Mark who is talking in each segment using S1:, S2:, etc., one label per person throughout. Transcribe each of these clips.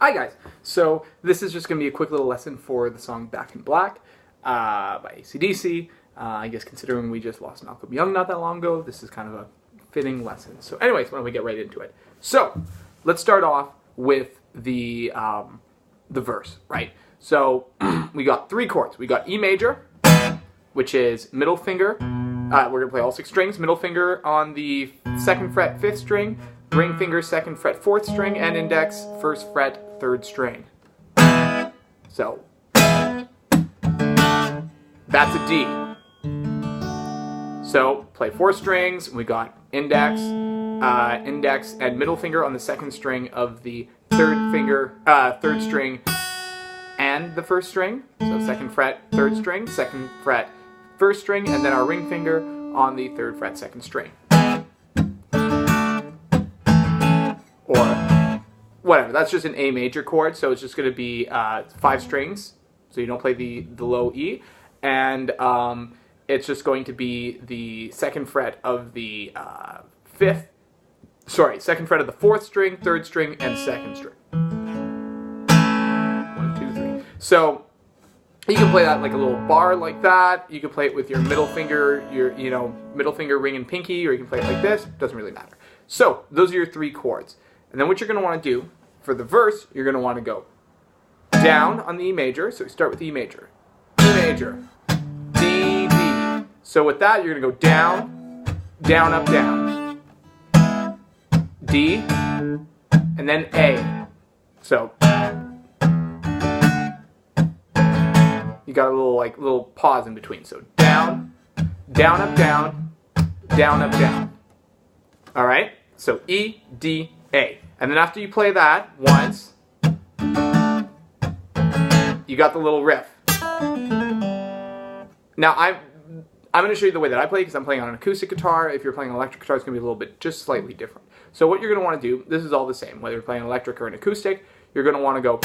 S1: Hi guys, so this is just going to be a quick little lesson for the song Back in Black by AC/DC. I guess considering we just lost Malcolm Young not that long ago, this is kind of a fitting lesson. So anyways, why don't we get right into it. So let's start off with the verse, right? So we got three chords. We got E major, which is middle finger. We're going to play all six strings. Middle finger on the 2nd fret, 5th string. Ring finger, 2nd fret, 4th string. And index, 1st fret, 3rd string. So, that's a D. So, play 4 strings. We got index, index, and middle finger on the 2nd string of the 3rd string and the 1st string. So 2nd fret, 3rd string, 2nd fret, 1st string, and then our ring finger on the 3rd fret, 2nd string. Or whatever, that's just an A major chord, so it's just going to be 5 strings, so you don't play the low E, and it's just going to be the 2nd fret of the 2nd fret of the 4th string, 3rd string, and 2nd string. 1, 2, 3. So you can play that like a little bar like that. You can play it with your middle finger, your middle finger, ring, and pinky, or you can play it like this. Doesn't really matter. So those are your 3 chords. And then what you're going to want to do for the verse, you're going to want to go down on the E major. So we start with E major. E major. D, D. So with that, you're going to go down, down, up, down. D, and then A. So you got a little pause in between. So down, down, up, down, down, up, down. All right? So E, D, A. And then after you play that once, you got the little riff. Now I'm going to show you the way that I play because I'm playing on an acoustic guitar. If you're playing an electric guitar, it's going to be a little bit just slightly different. So what you're going to want to do, this is all the same, whether you're playing electric or an acoustic, you're going to want to go,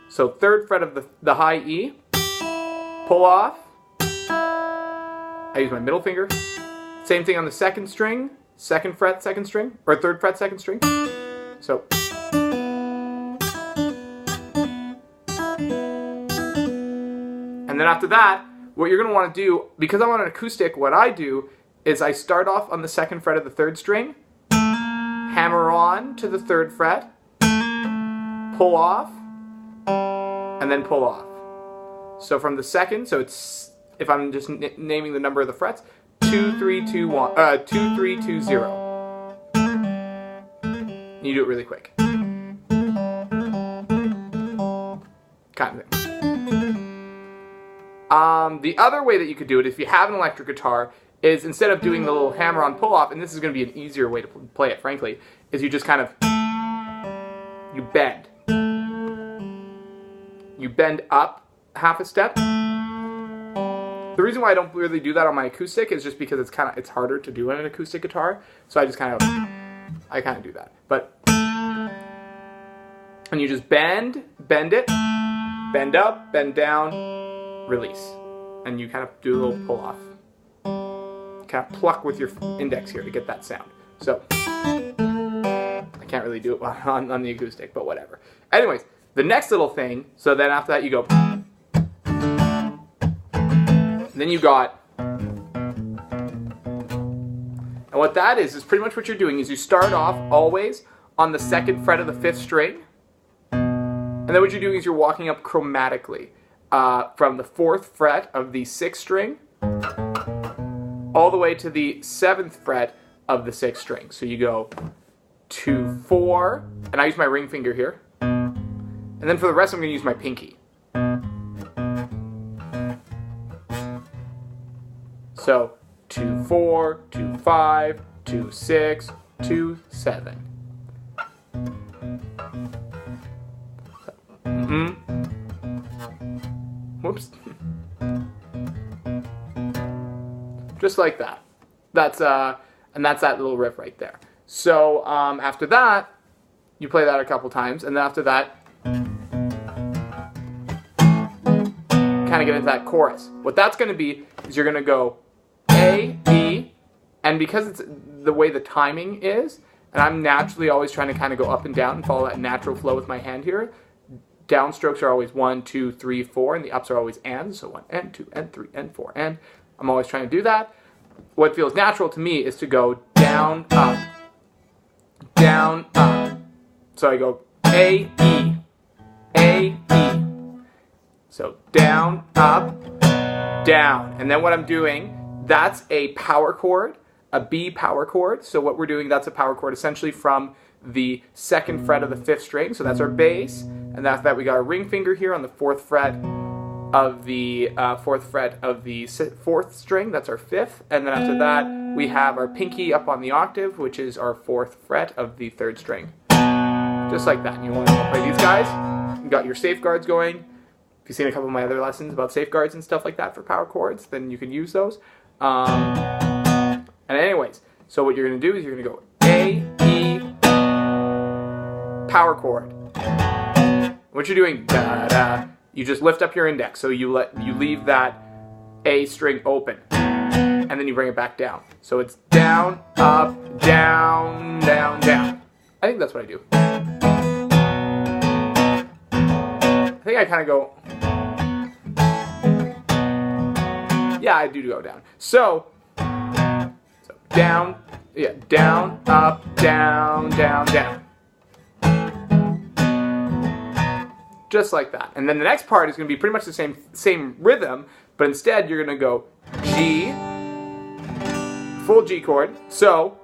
S1: so 3rd fret of the high E, pull off, I use my middle finger, same thing on the 2nd string, 2nd fret, 2nd string, or 3rd fret, 2nd string. So, and then after that, what you're going to want to do, because I'm on an acoustic, what I do is I start off on the 2nd fret of the 3rd string, hammer on to the 3rd fret, pull off, and then pull off. So from the 2nd, so it's, if I'm just naming the number of the frets, 2, 3, 2, 1, 2, 3, 2, 0. You do it really quick. Kind of thing. The other way that you could do it, if you have an electric guitar, is instead of doing the little hammer-on pull-off, and this is going to be an easier way to play it, frankly, is you just kind of, you bend. You bend up half a step. The reason why I don't really do that on my acoustic is just because it's harder to do on an acoustic guitar. So I just kind of do that. But and you just bend it, bend up, bend down, release, and you kind of do a little pull off. Kind of pluck with your index here to get that sound. So I can't really do it on the acoustic, but whatever. Anyways, the next little thing. So then after that you go. Then you got, and what that is pretty much what you're doing is you start off always on the 2nd fret of the 5th string, and then what you're doing is you're walking up chromatically from the 4th fret of the 6th string all the way to the 7th fret of the 6th string. So you go 2, 4, and I use my ring finger here, and then for the rest I'm going to use my pinky. So 2, 4, 2, 5, 2, 6, 2, 7. Whoops. Just like that. That's and that's that little riff right there. So after that, you play that a couple times, and then after that, kind of get into that chorus. What that's going to be is you're going to go A, E, and because it's the way the timing is, and I'm naturally always trying to kind of go up and down and follow that natural flow with my hand here. Downstrokes are always 1, 2, 3, 4, and the ups are always and. So 1 and 2 and 3 and 4 and. I'm always trying to do that. What feels natural to me is to go down, up, down, up. So I go A, E, A, E. So down, up, down. And then what I'm doing, that's a power chord, a B power chord. So what we're doing, that's a power chord essentially from the 2nd fret of the 5th string. So that's our bass. And after that, we got our ring finger here on the 4th fret of the 4th string. That's our 5th. And then after that, we have our pinky up on the octave, which is our 4th fret of the 3rd string. Just like that. And you want to play these guys. You got your safeguards going. If you've seen a couple of my other lessons about safeguards and stuff like that for power chords, then you can use those. And anyways, so what you're going to do is you're going to go A, E, power chord. What you're doing, da da, you just lift up your index, so you leave that A string open, and then you bring it back down. So it's down, up, down, down, down. I think that's what I do. I think I kind of go, yeah, I do go down. So down, yeah, down, up, down, down, down. Just like that. And then the next part is going to be pretty much the same rhythm, but instead you're going to go G, full G chord. So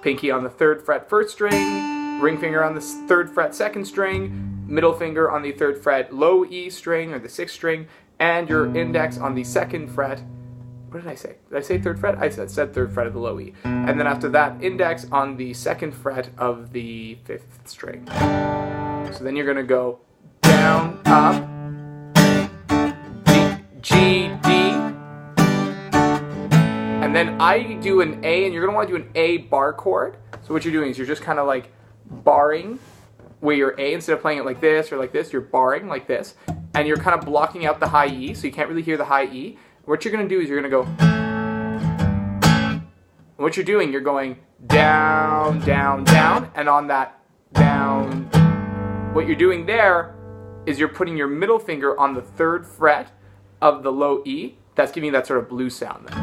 S1: pinky on the 3rd fret 1st string, ring finger on the 3rd fret 2nd string, middle finger on the 3rd fret low E string or the 6th string, and your index on the 2nd fret. What did I say? Did I say 3rd fret? I said 3rd fret of the low E. And then after that, index on the 2nd fret of the 5th string. So then you're going to go down, up, G, D, and then I do an A, and you're going to want to do an A bar chord. So what you're doing is you're just kind of like barring where your A, instead of playing it like this or like this, you're barring like this, and you're kind of blocking out the high E, so you can't really hear the high E. What you're going to do is you're going to go, and what you're doing, you're going down, down, down, and on that down, what you're doing there is you're putting your middle finger on the 3rd fret of the low E. That's giving you that sort of blues sound there.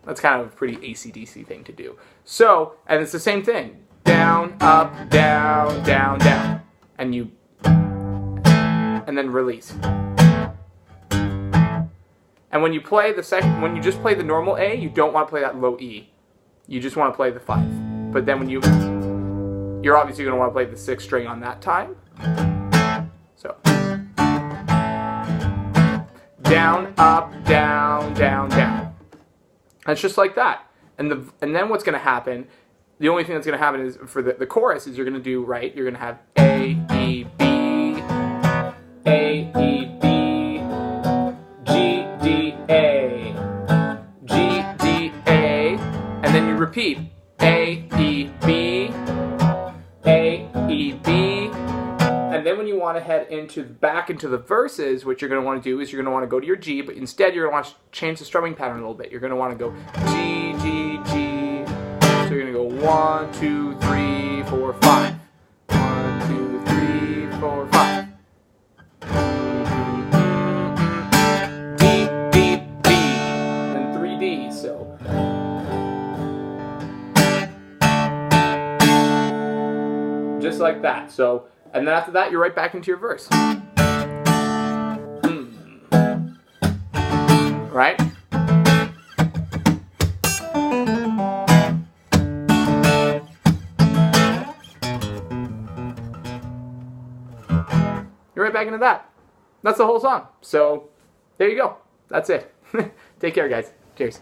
S1: That's kind of a pretty AC/DC thing to do. So, and it's the same thing. Down, up, down, down, down. And you, and then release. And when you play the second, when you just play the normal A, you don't want to play that low E. You just want to play the 5. But then when you're obviously going to want to play the 6th string on that time. So down, up, down, down, down. And it's just like that. And then what's going to happen? The only thing that's going to happen is for the chorus is you're going to do right. You're going to have A, E, B, A, E, B, G, D, A, G, D, A, and then you repeat A, E, B, A, E, B, and then when you want to head back into the verses, what you're going to want to do is you're going to want to go to your G, but instead you're going to want to change the strumming pattern a little bit. You're going to want to go G, G, G. So you're going to go 1, 2, 3, 4, 5. 1, 2, 3, 4, 5. D, D, D, and 3 Ds. So just like that. So, and then after that, you're right back into your verse. Right? You're right back into that. That's the whole song. So, there you go. That's it. Take care, guys. Cheers.